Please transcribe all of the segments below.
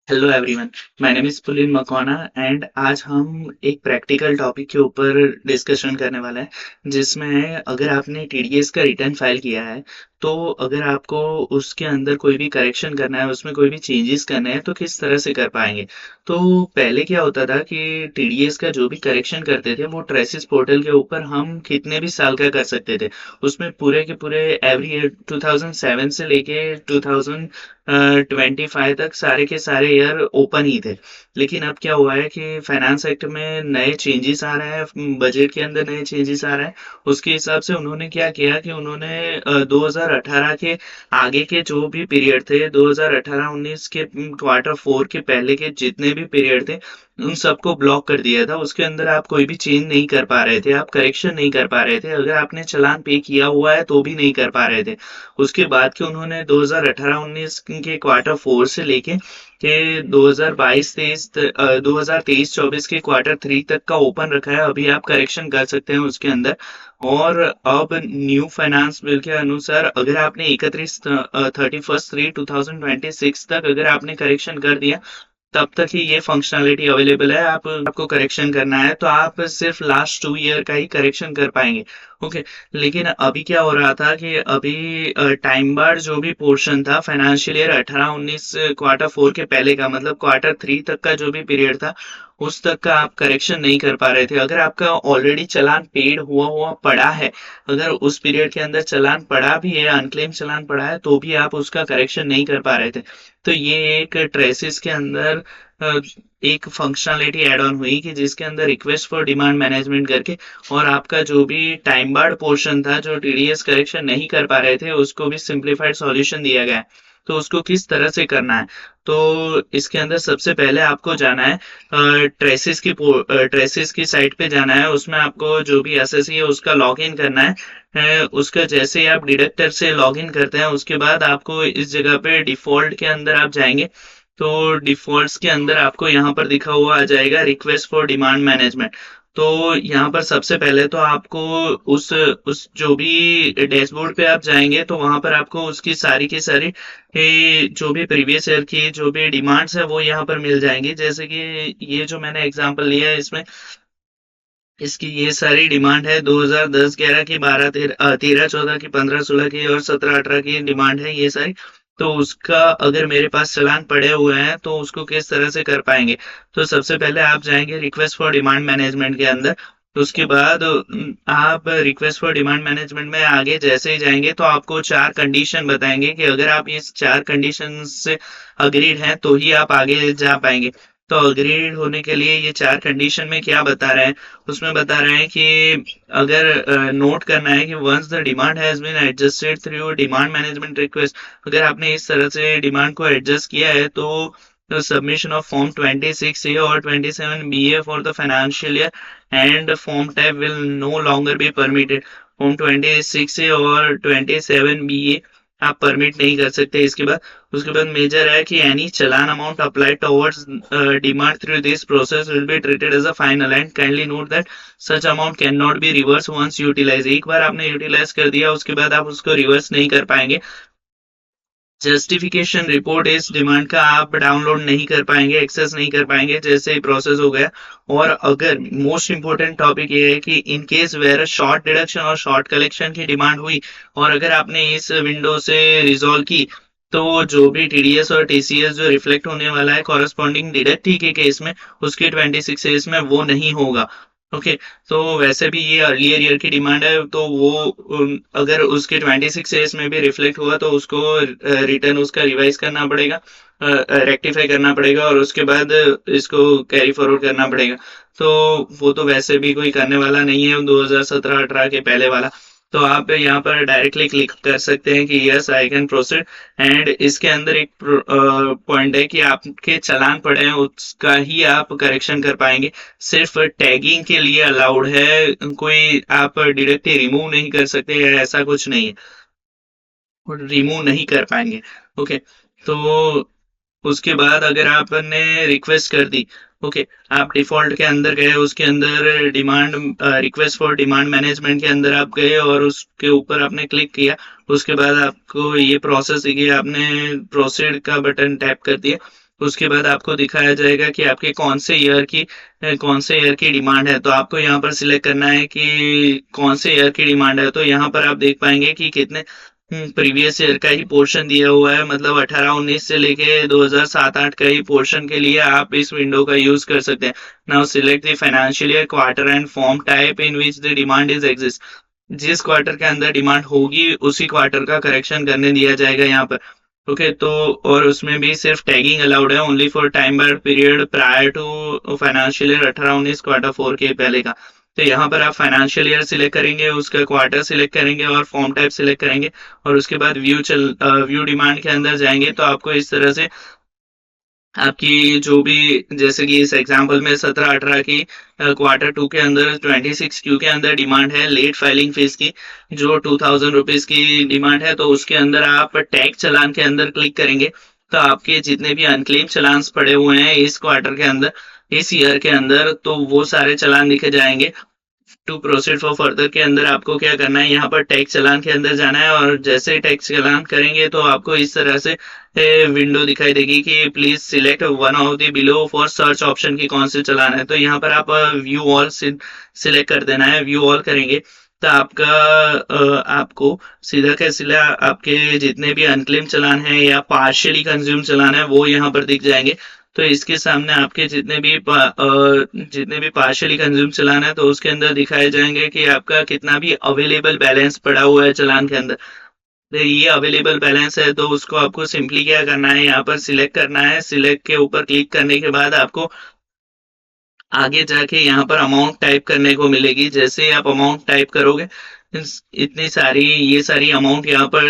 Hello everyone. My name is pooling Makwana and आज हम एक प्रैक्टिकल टॉपिक के ऊपर डिस्कशन करने वाले हैं, जिसमें अगर आपने टीडीएस का रिटर्न फाइल किया है तो अगर आपको उसके अंदर कोई भी करेक्शन करना है, उसमें कोई भी चेंजेस करने हैं तो किस तरह से कर पाएंगे। तो पहले क्या होता था कि टीडीएस का जो भी करेक्शन करते थे वो ट्रेसिस पोर्टल के ऊपर हम कितने भी साल का कर सकते थे। उसमें पूरे के पूरे एवरी ईयर 2007 से लेके 25 तक सारे के सारे ईयर ओपन ही थे। लेकिन अब क्या हुआ है कि फाइनेंस एक्ट में नए चेंजेस आ रहे हैं, बजट के अंदर नए चेंजेस आ रहे हैं। उसके हिसाब से उन्होंने क्या किया कि उन्होंने 2018 के आगे के जो भी पीरियड थे, 2018-19 के क्वार्टर फोर के पहले के जितने भी पीरियड थे उन सबको ब्लॉक कर दिया था। उसके अंदर आप कोई भी चेंज नहीं कर पा रहे थे, आप करेक्शन नहीं कर पा रहे थे, अगर आपने चालान पे किया हुआ है तो भी नहीं कर पा रहे थे। उसके बाद के उन्होंने 2018-19 के क्वार्टर फोर से लेके के 2022-23 2023-24 के क्वार्टर थ्री तक का ओपन रखा है। अभी आप करेक्शन कर सकते हैं उसके अंदर। और अब न्यू फाइनेंस बिल के अनुसार अगर आपने 31 तक अगर आपने करेक्शन कर दिया तब तक ही ये फंक्शनैलिटी अवेलेबल है। आप आपको करेक्शन करना है तो आप सिर्फ लास्ट 2 ईयर का ही करेक्शन कर पाएंगे। ओके। लेकिन अभी क्या हो रहा था कि अभी टाइम बार जो भी पोर्शन था फाइनेंशियल ईयर 18-19 क्वार्टर फोर के पहले का, मतलब क्वार्टर थ्री तक का जो भी पीरियड था उस तक का आप करेक्शन नहीं कर पा रहे थे। अगर आपका ऑलरेडी चालान पेड हुआ हुआ पड़ा है, अगर उस पीरियड के अंदर चालान पड़ा भी है, अनक्लेम चालान पड़ा है, तो भी आप उसका करेक्शन नहीं कर पा रहे थे। तो ये एक ट्रेसिस के अंदर अ, एक फंक्शनलिटी ऐड ऑन हुई कि जिसके अंदर रिक्वेस्ट फॉर डिमांड मैनेजमेंट करके और आपका जो भी टाइम बार्ड पोर्शन था जो टीडीएस करेक्शन नहीं कर पा रहे थे उसको भी सिंप्लीफाइड सॉल्यूशन दिया गया है। तो उसको किस तरह से करना है, तो इसके अंदर सबसे पहले आपको जाना है ट्रेसिस की साइट पे जाना है। उसमें आपको जो भी एसएससी है उसका लॉग इन करना है। उसका जैसे ही आप डिडक्टर से लॉग इन करते हैं उसके बाद आपको इस जगह पे डिफॉल्ट के अंदर आप जाएंगे। तो डिफॉल्ट्स के अंदर आपको यहाँ पर दिखा हुआ आ जाएगा रिक्वेस्ट फॉर डिमांड मैनेजमेंट। तो यहाँ पर सबसे पहले तो आपको उस जो भी डैशबोर्ड पे आप जाएंगे तो वहां पर आपको उसकी सारी की सारी जो भी प्रीवियस ईयर की जो भी डिमांड्स है वो यहाँ पर मिल जाएंगी। जैसे कि ये जो मैंने एग्जांपल लिया है इसमें इसकी ये सारी डिमांड है 2010-11 की, 13-14 की, 15-16 की और 17-18 की डिमांड है ये सारी। तो उसका अगर मेरे पास चालान पड़े हुए हैं तो उसको किस तरह से कर पाएंगे। तो सबसे पहले आप जाएंगे रिक्वेस्ट फॉर डिमांड मैनेजमेंट के अंदर। तो उसके बाद आप रिक्वेस्ट फॉर डिमांड मैनेजमेंट में आगे जैसे ही जाएंगे तो आपको चार कंडीशन बताएंगे कि अगर आप इस चार कंडीशन से अग्रीड हैं तो ही आप आगे जा पाएंगे। तो अग्रीड होने के लिए ये चार कंडीशन में क्या बता रहे हैं, उसमें बता रहे हैं कि अगर नोट करना है कि once the demand has been adjusted through demand management request, अगर आपने इस तरह से डिमांड को एडजस्ट किया है तो सबमिशन ऑफ फॉर्म 26A और 27BA for the financial year and form tab will no longer be permitted. Form 26A और 27BA आप परमिट नहीं कर सकते। इसके बाद उसके बाद मेजर है कि any challan amount applied towards demand through this process will be treated as a final and kindly note that such amount can not be reverse once utilise. एक बार आपने यूटिलाइज कर दिया उसके बाद आप उसको रिवर्स नहीं कर पाएंगे। जस्टिफिकेशन रिपोर्ट इस डिमांड का आप डाउनलोड नहीं कर पाएंगे, एक्सेस नहीं कर पाएंगे जैसे ही प्रोसेस हो गया। और अगर मोस्ट इंपोर्टेंट टॉपिक ये है कि in case where short deduction और शॉर्ट कलेक्शन की डिमांड हुई और अगर आपने इस विंडो से रिजॉल्व की तो जो भी टीडीएस और टीसीएस जो रिफ्लेक्ट होने वाला है कॉरेस्पॉन्डिंग डिडक्टी के केस में उसके 26 एज में वो नहीं होगा। ओके। तो वैसे भी ये अर्लियर ईयर की डिमांड है तो वो अगर उसके 26 एज में भी रिफ्लेक्ट हुआ तो उसको रिटर्न उसका रिवाइज करना पड़ेगा, रेक्टिफाई करना पड़ेगा और उसके बाद इसको कैरी फॉरवर्ड करना पड़ेगा। तो वो तो वैसे भी कोई करने वाला नहीं है 2017-18 के पहले वाला। तो आप यहाँ पर डायरेक्टली क्लिक कर सकते हैं कि yes I can proceed. And इसके अंदर एक पॉइंट है कि आपके चालान पड़े हैं उसका ही आप करेक्शन कर पाएंगे। सिर्फ टैगिंग के लिए अलाउड है, कोई आप डायरेक्टली रिमूव नहीं कर सकते, ऐसा कुछ नहीं है, रिमूव नहीं कर पाएंगे। ओके। तो उसके बाद अगर आपने रिक्वेस्ट कर दी, ओके, आप डिफॉल्ट के अंदर गए, उसके अंदर demand request for demand management के अंदर आप गए और उसके ऊपर आपने क्लिक किया। उसके बाद आपको ये प्रोसेस देखिए, आपने प्रोसीड का बटन टैप कर दिया। उसके बाद आपको दिखाया जाएगा कि आपके कौन से ईयर की डिमांड है। तो आपको यहाँ पर सिलेक्ट करना है कि कौन से ईयर की डिमांड है। तो यहाँ पर आप देख पाएंगे कि कितने प्रीवियस ईयर का ही पोर्शन दिया हुआ है, मतलब 18-19 से लेके 2007-8 का ही पोर्शन के लिए आप इस विंडो का यूज कर सकते हैं। Now select the financial year, quarter and form type in which the demand is exist. जिस क्वार्टर के अंदर डिमांड होगी उसी क्वार्टर का करेक्शन करने दिया जाएगा यहाँ पर। ओके, तो और उसमें भी सिर्फ टैगिंग अलाउड है, only for time bound period prior to financial year 18-19 quarter 4 के पहले का। तो यहाँ पर आप फाइनेंशियल ईयर सिलेक्ट करेंगे, उसका क्वार्टर सिलेक्ट करेंगे और फॉर्म टाइप सिलेक्ट करेंगे, और उसके बाद व्यू डिमांड के अंदर जाएंगे। तो आपको इस तरह से आपकी जो भी, जैसे कि इस एग्जांपल में 17-18 की क्वार्टर 2 के अंदर 26 क्यू के अंदर डिमांड है लेट फाइलिंग फीस की, जो 2000 रुपीज की डिमांड है। तो उसके अंदर आप टैग चालान के अंदर क्लिक करेंगे तो आपके जितने भी अनक्लेम चालान पड़े हुए हैं इस क्वार्टर के अंदर, इस ईयर के अंदर, तो वो सारे चालान दिखे जाएंगे। टू प्रोसीड फॉर फर्दर के अंदर आपको क्या करना है, यहाँ पर टैक्स चालान के अंदर जाना है, और जैसे ही टैक्स चालान करेंगे तो आपको इस तरह से विंडो दिखाई देगी कि please select one of the below for search option की कौन से चालान है। तो यहाँ पर आप व्यू ऑल सिलेक्ट कर देना है। व्यू ऑल करेंगे तो आपको सीधा क्या सीधा आपके जितने भी अनक्लेम चालान है या पार्शियली कंज्यूम चालान है वो यहाँ पर दिख जाएंगे। तो इसके सामने आपके जितने भी पार्शियली कंज्यूम चालान है तो उसके अंदर दिखाए जाएंगे कि आपका कितना भी अवेलेबल बैलेंस पड़ा हुआ है चालान के अंदर। तो ये अवेलेबल बैलेंस है तो उसको आपको सिंपली क्या करना है, यहाँ पर सिलेक्ट करना है। सिलेक्ट के ऊपर क्लिक करने के बाद आपको आगे जाके यहाँ पर अमाउंट टाइप करने को मिलेगी। जैसे आप अमाउंट टाइप करोगे ये सारी अमाउंट यहाँ पर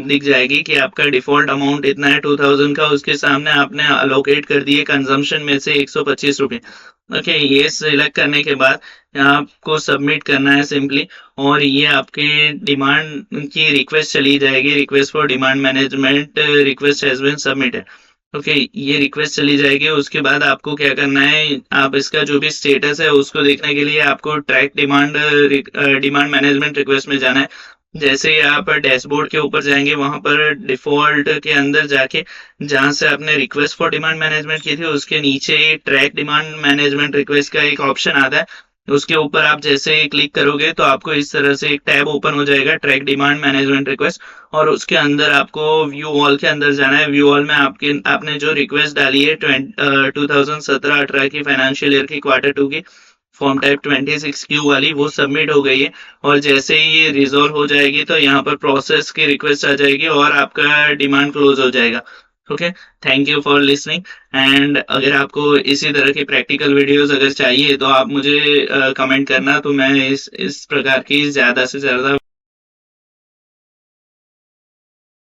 दिख जाएगी कि आपका डिफॉल्ट अमाउंट इतना है 2000 का, उसके सामने आपने अलोकेट कर दिए कंजम्पशन में से 125 रुपये। ओके, ये सिलेक्ट करने के बाद आपको सबमिट करना है सिंपली, और ये आपके डिमांड की रिक्वेस्ट चली जाएगी, request for demand management request has been submitted. Okay, ये रिक्वेस्ट चली जाएगी। उसके बाद आपको क्या करना है, आप इसका जो भी स्टेटस है उसको देखने के लिए आपको ट्रैक डिमांड मैनेजमेंट रिक्वेस्ट में जाना है। जैसे ही आप डैशबोर्ड के ऊपर जाएंगे वहां पर डिफॉल्ट के अंदर जाके जहां से आपने रिक्वेस्ट फॉर डिमांड मैनेजमेंट की थी उसके नीचे ट्रैक डिमांड मैनेजमेंट रिक्वेस्ट का एक ऑप्शन आता है। उसके ऊपर आप जैसे ही क्लिक करोगे तो आपको इस तरह से एक टैब ओपन हो जाएगा, ट्रैक डिमांड मैनेजमेंट रिक्वेस्ट, और उसके अंदर आपको व्यू ऑल के अंदर जाना है। व्यू ऑल में आपने जो रिक्वेस्ट डाली है 2017-18 की फाइनेंशियल ईयर की क्वार्टर 2 की फॉर्म टाइप 26 क्यू वाली, वो सबमिट हो गई है। और जैसे ही ये रिजॉल्व हो जाएगी तो यहाँ पर प्रोसेस की रिक्वेस्ट आ जाएगी और आपका डिमांड क्लोज हो जाएगा। Okay, thank you for listening. And अगर आपको इसी तरह की प्रैक्टिकल वीडियोस अगर चाहिए तो आप मुझे कमेंट करना, तो मैं इस प्रकार की ज्यादा से ज्यादा